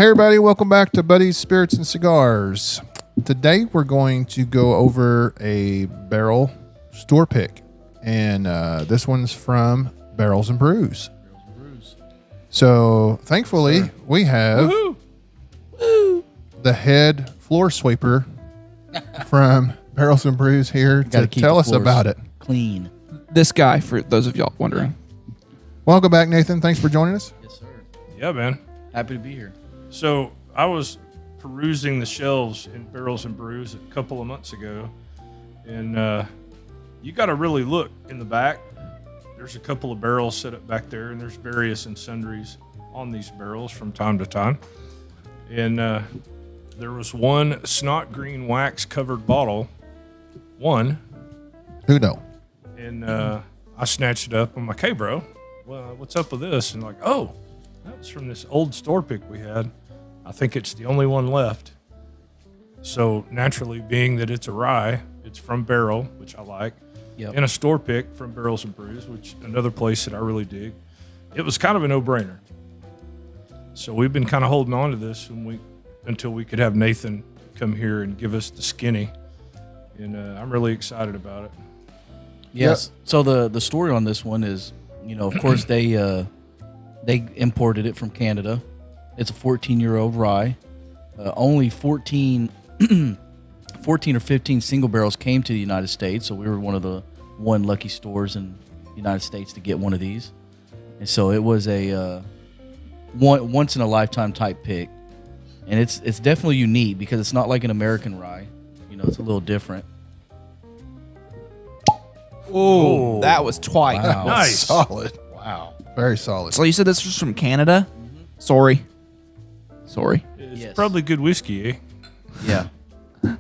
Hey everybody, welcome back to Buddy's Spirits and Cigars. Today we're going to go over a Barrell store pick, and this one's from Barrels and Brews. So thankfully we have the head floor sweeper from Barrels and Brews here to tell us about it. Clean. This guy, for those of y'all wondering. Welcome back, Nathan. Thanks for joining us. Yes, sir. Yeah, man. Happy to be here. So I was perusing the shelves in Barrels and Brews a couple of months ago, and you got to really look in the back. There's a couple of barrels set up back there, and there's various and sundries on these barrels from time to time. And there was one snot green wax covered bottle, Who know? and I snatched it up. I'm like, hey, bro, well, what's up with this? And like, oh, that was from this old store pick we had. I think it's the only one left. So naturally, being that it's a rye, it's from Barrell, which I like, and a store pick from Barrels and Brews, which another place that I really dig. It was kind of a no-brainer. So we've been kind of holding on to this until we could have Nathan come here and give us the skinny, and I'm really excited about it. Yes. Yep. So the story on this one is, of course they imported it from Canada. It's a 14-year-old rye. Only 14 or 15 single barrels came to the United States, so we were one of the lucky stores in the United States to get one of these. And so it was a once in a lifetime type pick, and it's definitely unique because it's not like an American rye. It's a little different. Oh, that was twice. Wow. Nice. Solid. Wow. Very solid. So you said this was from Canada? Mm-hmm. Sorry. It's Yes. probably good whiskey, eh? Yeah. And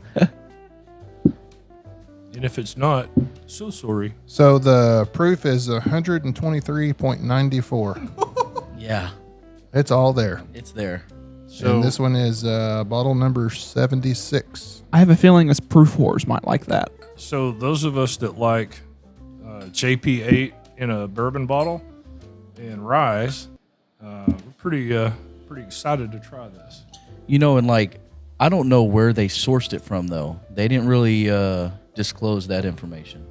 if it's not, so sorry. So the proof is 123.94. Yeah. It's all there. It's there. So And this one is bottle number 76. I have a feeling us proof whores might like that. So those of us that like JP8 in a bourbon bottle and ryes, we're pretty excited to try this. And I don't know where they sourced it from, though. They didn't really disclose that information.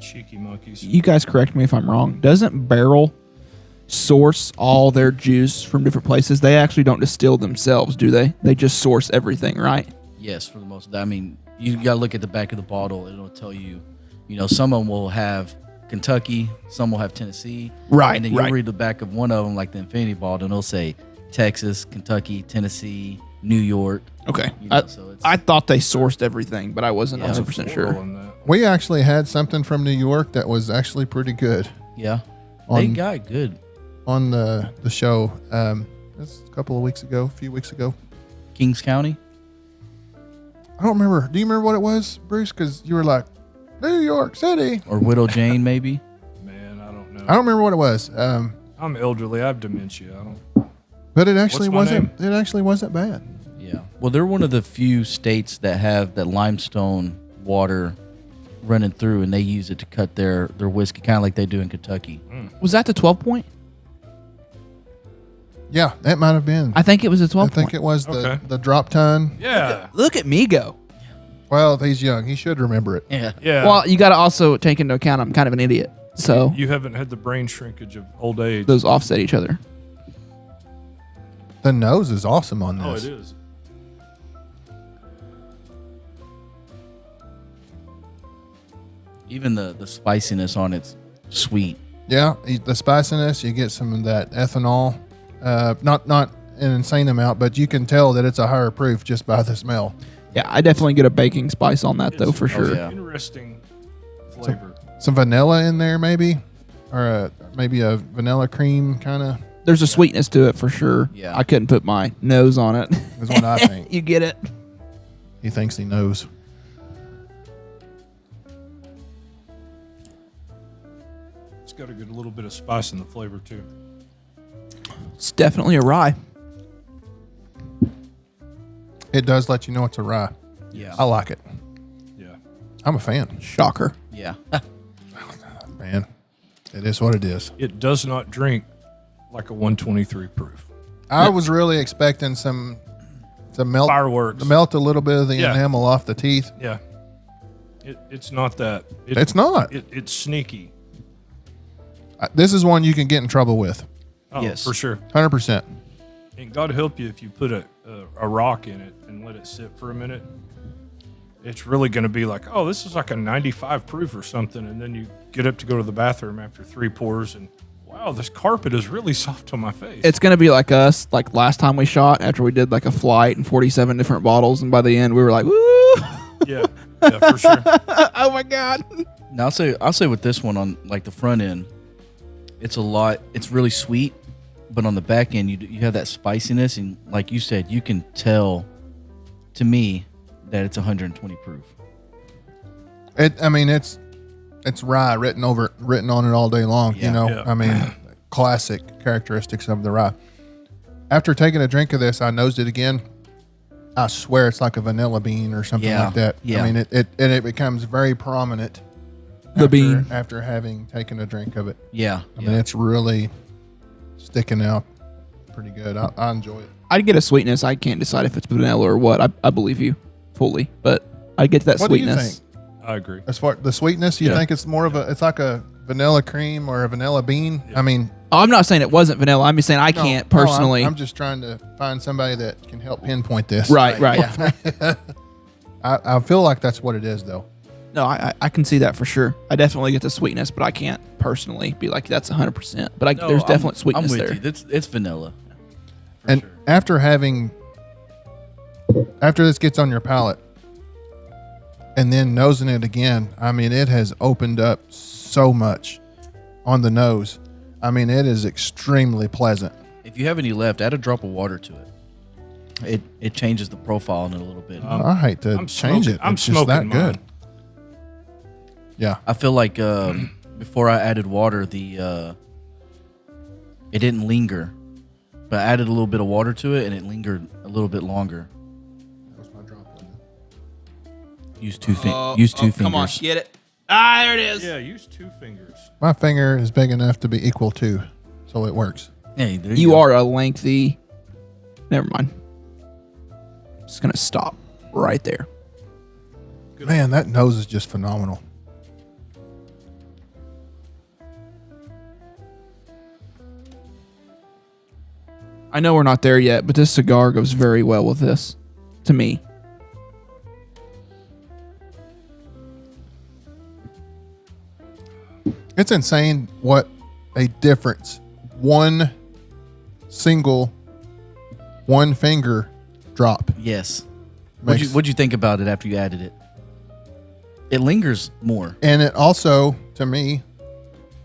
Cheeky monkeys. You guys correct me if I'm wrong. Doesn't Barrell source all their juice from different places? They actually don't distill themselves, do they? They just source everything, right? Yes, for the most. I mean, you got to look at the back of the bottle. It'll tell you, some of them will have Kentucky, some will have Tennessee. Right, And then you'll read the back of one of them, like the Infinity bottle, and it'll say Texas, Kentucky, Tennessee, New York. Okay. So it's, I thought they sourced everything, but I wasn't Yeah. 100% sure. On that. We actually had something from New York that was actually pretty good yeah. They on, got good. on the show. That's a few weeks ago. Kings County. I don't remember. Do you remember what it was, Bruce? Because you were like, New York City. Or Widow Jane, maybe. Man, I don't know. I don't remember what it was. I'm elderly. I have dementia. I don't. But it actually What's my wasn't. It actually wasn't bad. Yeah. Well, they're one of the few states that have that limestone water running through, and they use it to cut their whiskey, kind of like they do in Kentucky. Was that the 12 point? Yeah, that might have been. I think it was a 12 I think point. it was Okay. the drop ton. Yeah. Look at me go. Well, he's young. He should remember it. Yeah. Yeah. Well, you got to also take into account I'm kind of an idiot. So you haven't had the brain shrinkage of old age. those offset each other. The nose is awesome on Oh, this. it is. Even the spiciness on it's sweet. Yeah, the spiciness. You get some of that ethanol. Not an insane amount, but you can tell that it's a higher proof just by the smell. Yeah, I definitely get a baking spice on that, though, for sure. yeah. Interesting flavor. Some vanilla in there, maybe, or maybe a vanilla cream kind of There's a sweetness to it, for sure. Yeah. I couldn't put my nose on it. is what I think. You get it? He thinks he knows. It's got a good little bit of spice in the flavor too. It's definitely a rye. It does let you know it's a rye. Yeah. I like it. Yeah. I'm a fan. Shocker. Yeah. Man, it is what it is. It does not drink like a 123 proof. I was really expecting to melt Fireworks. to melt a little bit of the Yeah. enamel off the teeth. Yeah. It's not that. It's not. It's sneaky. This is one you can get in trouble with. Oh, Yes. for sure. 100%. And God help you if you put a rock in it and let it sit for a minute. It's really going to be like, oh, this is like a 95 proof or something. And then you get up to go to the bathroom after 3 pours and, wow, this carpet is really soft on my face. It's gonna be like us, like last time we shot after we did like a flight and 47 different bottles, and by the end we were like, woo! yeah, for sure. Oh my god! Now I'll say with this one on like the front end, it's really sweet, but on the back end you have that spiciness, and like you said, you can tell to me that it's 120 proof. It's rye written on it all day long. Yeah. You know, Yeah. I mean, classic characteristics of the rye. After taking a drink of this, I nosed it again. I swear it's like a vanilla bean or something Yeah. like that. Yeah. I mean, it becomes very prominent. The bean. after having taken a drink of it. Yeah. I mean, it's really sticking out pretty good. I enjoy it. I'd get a sweetness. I can't decide if it's vanilla or what. I believe you fully, but I get that What do you sweetness. think? I agree. As far the sweetness, you Yeah. think it's more of it's like a vanilla cream or a vanilla bean? Yeah. I mean, Oh, I'm not saying it wasn't vanilla. I'm just saying I no, can't no, personally. I'm just trying to find somebody that can help pinpoint this. right. I feel like that's what it is, though. No, I can see that for sure. I definitely get the sweetness, but I can't personally be like that's 100%. But No, there's definite sweetness I'm with there. you. It's vanilla. For And sure. after this gets on your palate, and then nosing it again, I mean, it has opened up so much on the nose. I mean, it is extremely pleasant. If you have any left, add a drop of water to it. It changes the profile in it a little bit. I hate to I'm change smoking- it. I'm It's just that smoking good. mine. Yeah. I feel like before I added water, it didn't linger, but I added a little bit of water to it, and it lingered a little bit longer. That was my drop limit. Use two fingers. Come on, get it. Ah, there it is. Yeah, use 2 fingers. My finger is big enough to be equal to, so it works. Hey, there You go. are a lengthy. Never mind. Just gonna stop right there. Man, that nose is just phenomenal. I know we're not there yet, but this cigar goes very well with this, to me. It's insane what a difference one finger drop Yes. makes. What'd you think about it after you added it? It lingers more. And it also, to me,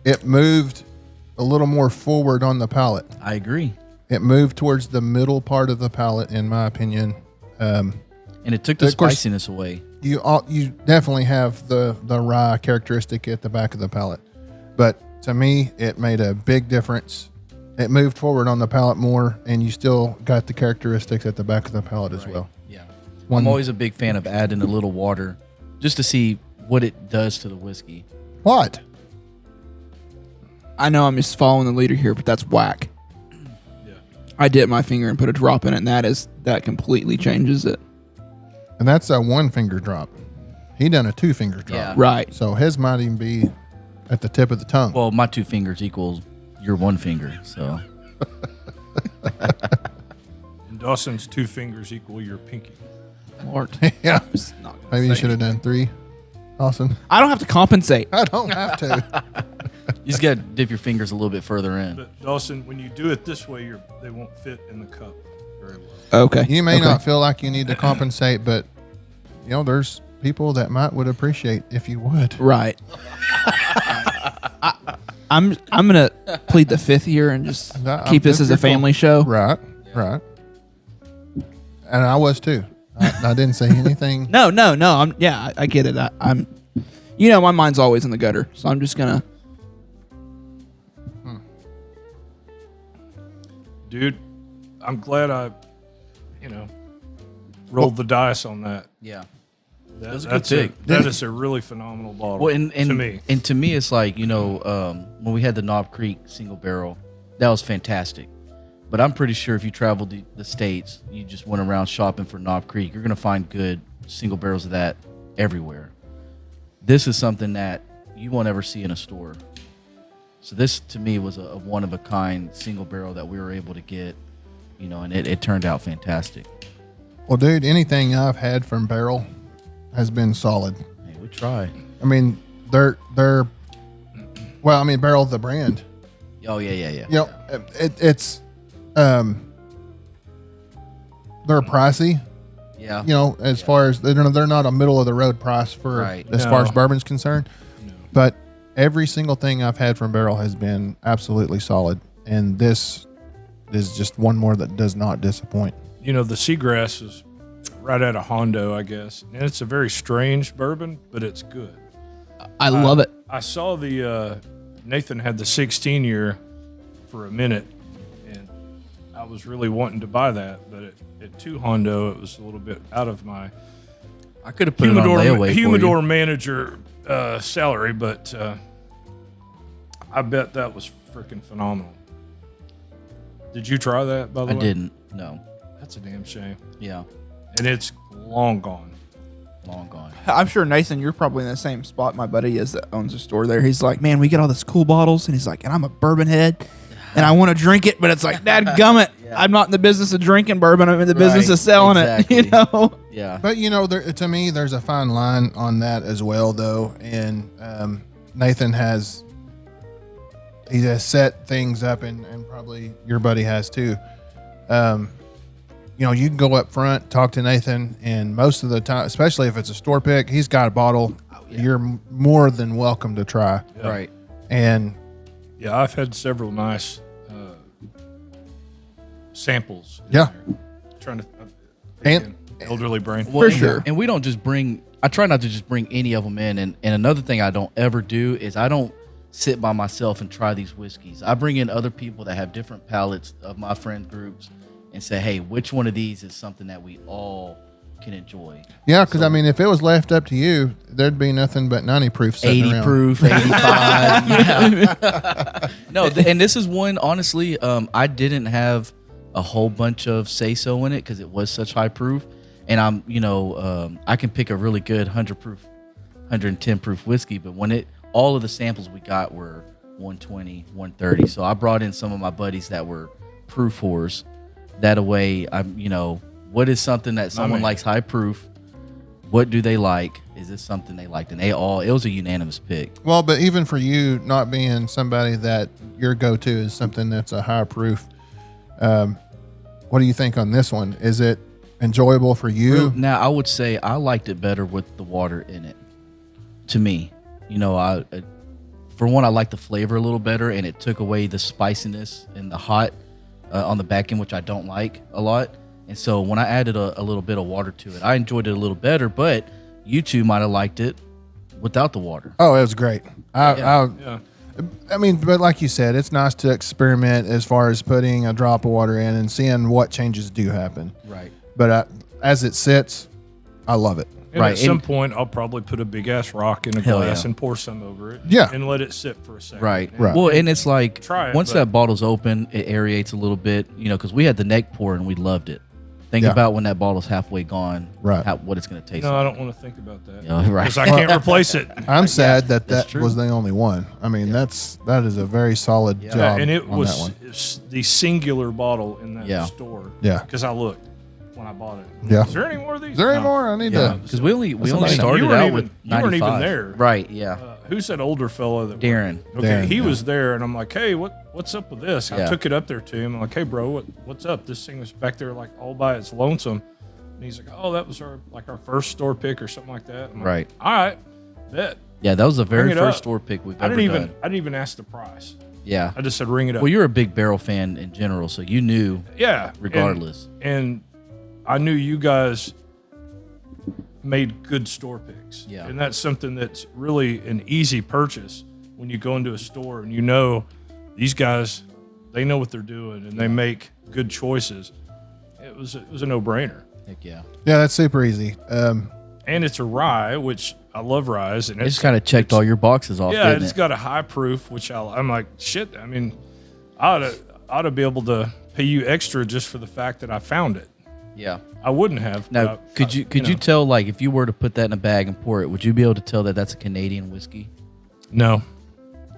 it moved a little more forward on the palate. I agree. It moved towards the middle part of the palate, in my opinion. And it took the Of course- spiciness away. You definitely have the rye characteristic at the back of the palate, but to me, it made a big difference. It moved forward on the palate more, and you still got the characteristics at the back of the palate as well. Yeah. One- I'm always a big fan of adding a little water just to see what it does to the whiskey. What? I know I'm just following the leader here, but that's whack. Yeah. I dip my finger and put a drop in it, and that completely changes it. And that's a 1 finger drop. He done a 2 finger drop. Yeah. Right. So his might even be at the tip of the tongue. Well, my 2 fingers equals your 1 finger. So And Dawson's 2 fingers equal your pinky. Lord. yeah. It's not gonna Maybe you say should have done 3. Awesome. I don't have to compensate. I don't have to. you just got to dip your fingers a little bit further in. But Dawson, when you do it this way, they won't fit in the cup very well. Okay. You may Okay. not feel like you need to compensate, but there's people that would appreciate if you would. Right. I'm gonna plead the fifth here and just No, keep this as a you're cool. family show. Right. And I was too. I didn't say anything. No. I get it. I'm. My mind's always in the gutter, so I'm just gonna. Dude, I'm glad I, rolled the dice on that. Yeah. That's a good pick. that is a really phenomenal bottle Well, and to me. And to me, it's like, when we had the Knob Creek single barrel, that was fantastic. But I'm pretty sure if you travel the states, you just went around shopping for Knob Creek, you're gonna find good single barrels of that everywhere. This is something that you won't ever see in a store. So this to me was a one of a kind single barrel that we were able to get, and it turned out fantastic. Well, dude, anything I've had from Barrell has been solid. Hey, we try. I mean, Barrell the brand. Oh yeah. It's they're pricey. Yeah. As far as they're not a middle of the road price for as far as bourbon's concerned. No. But every single thing I've had from Barrell has been absolutely solid, and this is just one more that does not disappoint. The Seagrass is right out of Hondo, I guess, and it's a very strange bourbon, but it's good. I love it. I saw the Nathan had the 16-year for a minute, and I was really wanting to buy that, but at 2 Hondo, it was a little bit out of my I could have put it on layaway humidor manager salary, but I bet that was freaking phenomenal. Did you try that, by the way? I didn't. No. That's a damn shame. Yeah. And it's long gone. Long gone. I'm sure, Nathan, you're probably in the same spot my buddy is that owns a store there. He's like, man, we get all this cool bottles. And he's like, and I'm a bourbon head. And I want to drink it, but it's like, dadgummit. Yeah. I'm not in the business of drinking bourbon. I'm in the business of selling exactly. it. Yeah. But to me, there's a fine line on that as well, though. And Nathan has set things up, and probably your buddy has too. You can go up front, talk to Nathan, and most of the time, especially if it's a store pick, he's got a bottle. You're more than welcome to try. Yeah. Right. And yeah, I've had several nice samples. in Yeah. there. Trying to And- elderly brain. For sure. And we don't just bring. I try not to just bring any of them in. And another thing I don't ever do is I don't sit by myself and try these whiskeys. I bring in other people that have different palates of my friend groups and say, hey, which one of these is something that we all can enjoy? yeah, because if it was left up to you, there'd be nothing but 90 proof sitting 80 around. proof, 85. Yeah. No, and this is one, honestly, I didn't have a whole bunch of say-so in it because it was such high proof. And I can pick a really good 100 proof, 110 proof whiskey, but all of the samples we got were 120, 130. So I brought in some of my buddies that were proof whores. That way, what is something that someone likes high proof? What do they like? Is this something they liked? And it was a unanimous pick. Well, but even for you not being somebody that your go-to is something that's a high proof, what do you think on this one? Is it enjoyable for you? Now, I would say I liked it better with the water in it. To me, for one, I like the flavor a little better, and it took away the spiciness and the hot on the back end, which I don't like a lot. And so when I added a little bit of water to it, I enjoyed it a little better. But you two might have liked it without the water. Oh, it was great. Yeah. But like you said, it's nice to experiment as far as putting a drop of water in and seeing what changes do happen. Right. But as it sits, I love it. And Right, at some and- point, I'll probably put a big ass rock in a Hell glass yeah. and pour some over it. Yeah. And let it sit for a second. Right. And- Right. Well, and it's like Try it, once but- that bottle's open, it aerates a little bit, because we had the neck pour and we loved it. Think Yeah. about when that bottle's halfway gone, Right. what it's going to taste No, like. I don't want to think about that. Yeah, right. Because I can't replace it. I'm sad that's that true. was the only one. that is a very solid Yeah. job And it on that was one. it's the singular bottle in that Yeah. store. Yeah. Because I looked when I bought it. Yeah. Is there any more of these? Is there any No. more? I need Yeah. to. Because we only amazing. started You weren't out even- with you weren't 95. even there. Right, yeah. Who's that older fellow that Darren. Okay, Darren, he yeah. was there, and I'm like, hey, what's up with this? I Yeah. took it up there to him. I'm like, hey, bro, what's up? This thing was back there like all by its lonesome. And he's like, oh, that was our first store pick or something like that. I'm like, Right. all right, bet. Yeah, that was the very Bring it first up. store pick we've I ever didn't done. even ask the price. Yeah. I just said ring it up. Well, you're a big barrel fan in general, so you knew yeah, regardless. And I knew you guys made good store picks. Yeah. And that's something that's really an easy purchase when you go into a store and these guys, they know what they're doing and they make good choices. It was a no-brainer. Heck yeah. Yeah, that's super easy. And it's a rye, which I love ryes. And It just kind of checked all your boxes off, yeah, didn't it's it? got a high proof, which I'm like, shit. I mean, I ought to be able to pay you extra just for the fact that I found it. Yeah. I wouldn't have. Now, could you tell, like, if you were to put that in a bag and pour it, would you be able to tell that that's a Canadian whiskey? No,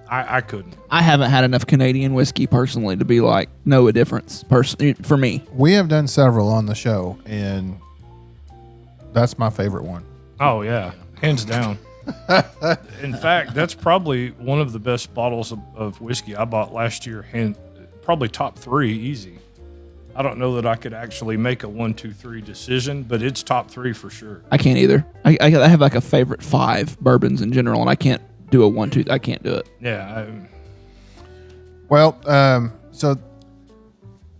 I couldn't. I haven't had enough Canadian whiskey personally to be like, know a difference for me. We have done several on the show, and that's my favorite one. Oh, yeah. Hands down. In fact, that's probably one of the best bottles of whiskey I bought last year. Probably top 3 easy. I don't know that I could actually make a 1, 2, 3 decision, but it's top 3 for sure. I can't either. I have like a favorite 5 bourbons in general, and I can't do a 1, 2. I can't do it. Yeah. Well, so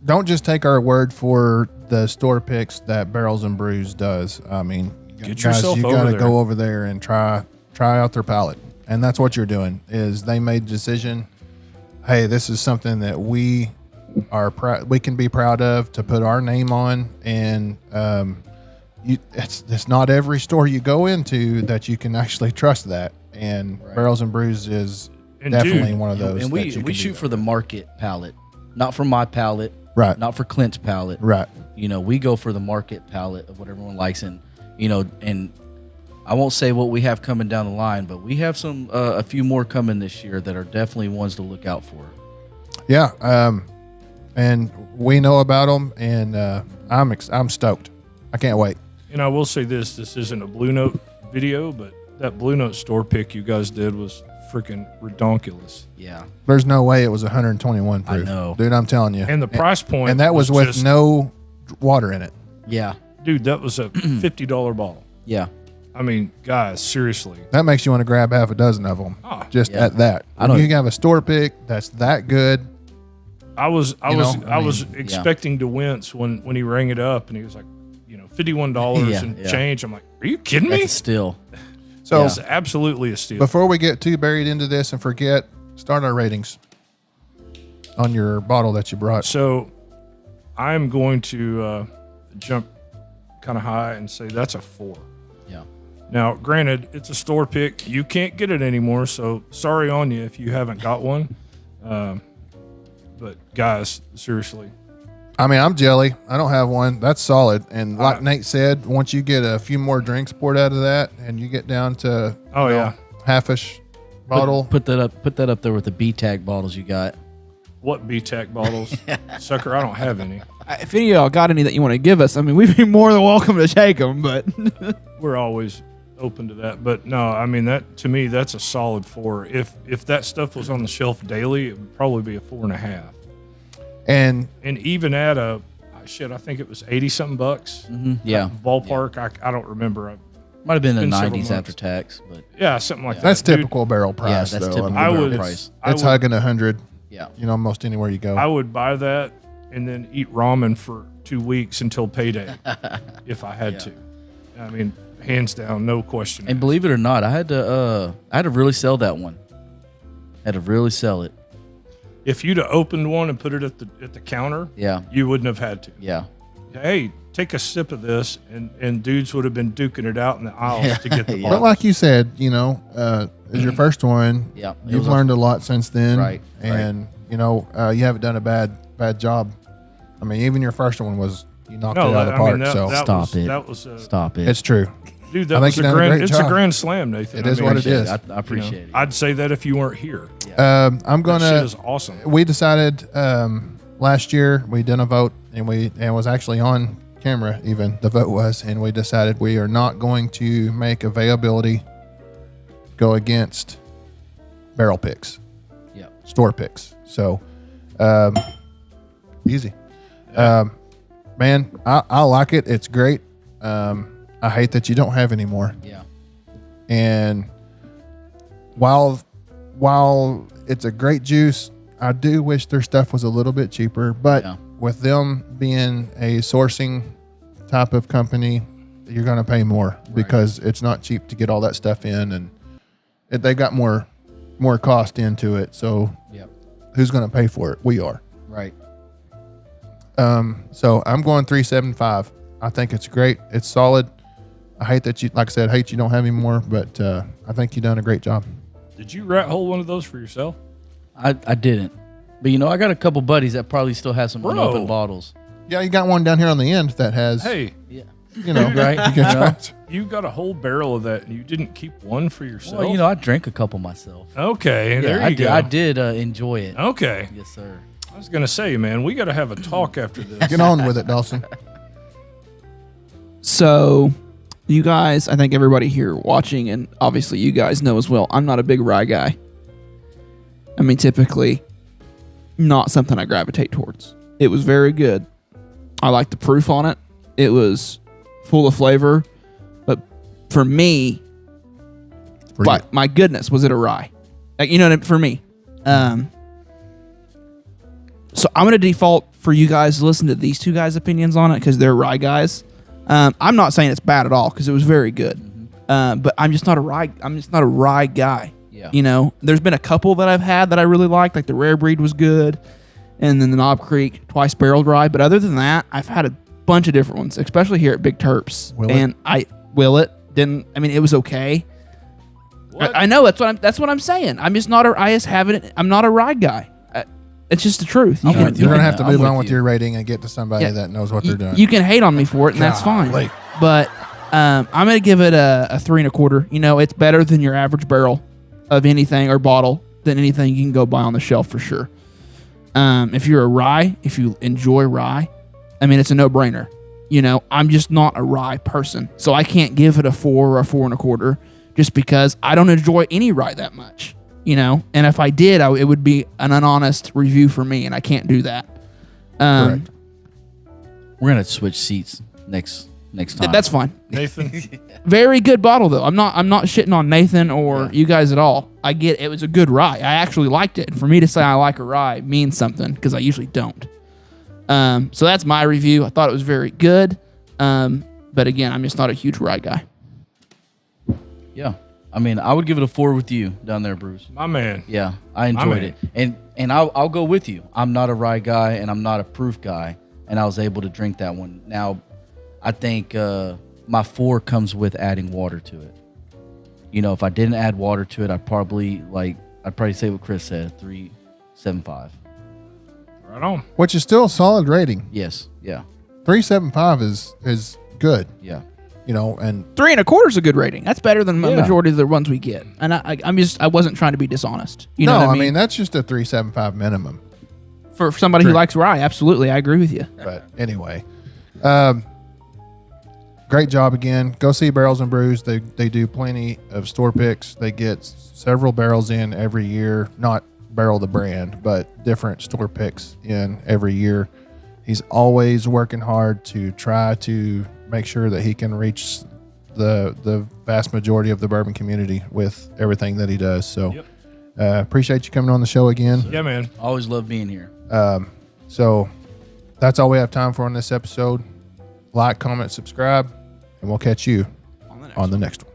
don't just take our word for the store picks that Barrels and Brews does. I mean, Get guys, yourself you over got to there. go over there and try out their palate, and that's what you're doing. Is they made a decision. Hey, this is something that we can be proud of to put our name on, and it's not every store you go into that you can actually trust that. And Barrels and Brews is definitely one of those. And we shoot for the market palate, not for my palate, right? Not for Clint's palate, Right. You know, we go for the market palate of what everyone likes, and you know, and I won't say what we have coming down the line, but we have some a few more coming this year that are definitely ones to look out for. Yeah. And we know about them, and I'm stoked. I can't wait. And I will say this isn't a Blue Note video, but that Blue Note store pick you guys did was freaking redonkulous. Yeah. There's no way it was 121 proof. I know. Dude, I'm telling you. And the price point. And that was with just, no water in it. Yeah. Dude, that was a $50 bottle. Yeah. I mean, guys, seriously. That makes you want to grab half a dozen of them. Just yeah. at that. You have a store pick that's that good. I was yeah. expecting to wince when he rang it up and he was like, $51 and change. I'm like, are you kidding me? That's a steal. So It's absolutely a steal. before we get too buried into this and forget, start our ratings on your bottle that you brought. So I'm going to jump kind of high and say that's a 4. Yeah. Now, granted, it's a store pick. You can't get it anymore, so sorry on you if you haven't got one. But guys, seriously. I mean, I'm jelly. I don't have one. That's solid. And like Nate said, once you get a few more drinks poured out of that and you get down to half-ish bottle. Put that up there with the B-Tag bottles you got. What B-Tech bottles? Sucker, I don't have any. If any of y'all got any that you want to give us, I mean, we'd be more than welcome to take them, but We're always open to that. But no, I mean, that to me, that's a solid 4. If that stuff was on the shelf daily, it would probably be a 4.5. And even at I think it was 80-something bucks. Mm-hmm. Yeah. Ballpark, I don't remember. Might have been the Been several 90s months. after tax, but Yeah, something like that. that's Dude, typical barrel price, that's though. typical I mean, barrel it's, price. It's hugging 100. yeah. Almost anywhere you go. I would buy that and then eat ramen for 2 weeks until payday if I had to. I mean, hands down, no question. And believe it or not, I had to really sell that one. Had to really sell it. If you'd have opened one and put it at the counter, Yeah. you wouldn't have had to. Yeah. Hey, take a sip of this, and dudes would have been duking it out in the aisles to get the Yeah. But bottle. like you said, as your first one, Yeah. It you've was learned a lot since then. Right, And, you haven't done a bad job. I mean, even your first one you knocked it out of the park. Stop was it. Stop it. It's true. Dude, that I think was you done a great it's a job. grand slam, Nathan. It is what it is. I appreciate it. I'd say that if you weren't here. I'm That going shit to. is awesome. We decided last year we did a vote, and it was actually on camera. Even the vote was, and we decided we are not going to make availability go against barrel picks, Yeah. store picks. So easy, man. I like it. It's great. I hate that you don't have any more. Yeah. And while it's a great juice, I do wish their stuff was a little bit cheaper. But with them being a sourcing type of company, you're going to pay more because it's not cheap to get all that stuff in, and they got more cost into it. So who's going to pay for it? We are. Right. So I'm going 375. I think it's great. It's solid. I hate that you don't have any more, but I think you've done a great job. Did you rat hole one of those for yourself? I didn't. But I got a couple buddies that probably still have some Bro. unopened bottles. Yeah, you got one down here on the end that has, Hey, Yeah. right? You can try it. you got a whole barrel of that and you didn't keep one for yourself? Well, I drank a couple myself. Okay, there I you did, go. I did enjoy it. Okay. Yes, sir. I was going to say, man, we got to have a talk after this. Get on with it, Dawson. So, you guys, I think everybody here watching, and obviously you guys know as well, I'm not a big rye guy. I mean, typically, not something I gravitate towards. It was very good. I liked the proof on it. It was full of flavor. But for me, my goodness, was it a rye? Like, for me. So I'm going to default for you guys to listen to these two guys' opinions on it because they're rye guys. I'm not saying it's bad at all because it was very good. But I'm just not a rye guy. Yeah. There's been a couple that I've had that I really liked, like the Rare Breed was good, and then the Knob Creek twice barreled rye. But other than that, I've had a bunch of different ones, especially here at Big Terps. It was okay. I know that's what I'm saying. I'm just not I'm not a rye guy. It's just the truth. You're going to have to I'm move with on with you. your rating and get to somebody that knows what they're doing. You can hate on me for it, and that's fine. Golly. But I'm going to give it a 3 1/4. It's better than your average barrel of anything or bottle than anything you can go buy on the shelf for sure. If you're a rye, if you enjoy rye, it's a no-brainer. I'm just not a rye person, so I can't give it a 4 or a 4 1/4 just because I don't enjoy any rye that much. And if I did, it would be an unhonest review for me, and I can't do that. Correct. We're gonna switch seats next time. That's fine. Nathan, Very good bottle though. I'm not shitting on Nathan or you guys at all. I get it was a good rye. I actually liked it. And for me to say I like a rye means something because I usually don't. So that's my review. I thought it was very good. But again, I'm just not a huge rye guy. Yeah. I would give it a 4 with you down there, Bruce. my man. Yeah, I enjoyed it, and I'll go with you. I'm not a rye guy, and I'm not a proof guy, and I was able to drink that one. Now, I think my 4 comes with adding water to it. If I didn't add water to it, I'd probably say what Chris said, 3.75. Right on. Which is still a solid rating. Yes, yeah, 3.75 is good. yeah. And 3 1/4 is a good rating. That's better than the Yeah. majority of the ones we get. And I wasn't trying to be dishonest. You know no, what I mean? that's just a 3.75 minimum. For somebody who Drink. likes rye, absolutely, I agree with you. But anyway, great job again. Go see Barrels and Brews. They do plenty of store picks. They get several barrels in every year. Not Barrel the brand, but different store picks in every year. He's always working hard to try to make sure that he can reach the vast majority of the bourbon community with everything that he does. So appreciate you coming on the show again. Yeah, man. Always love being here. So that's all we have time for on this episode. Like, comment, subscribe, and we'll catch you on the next one.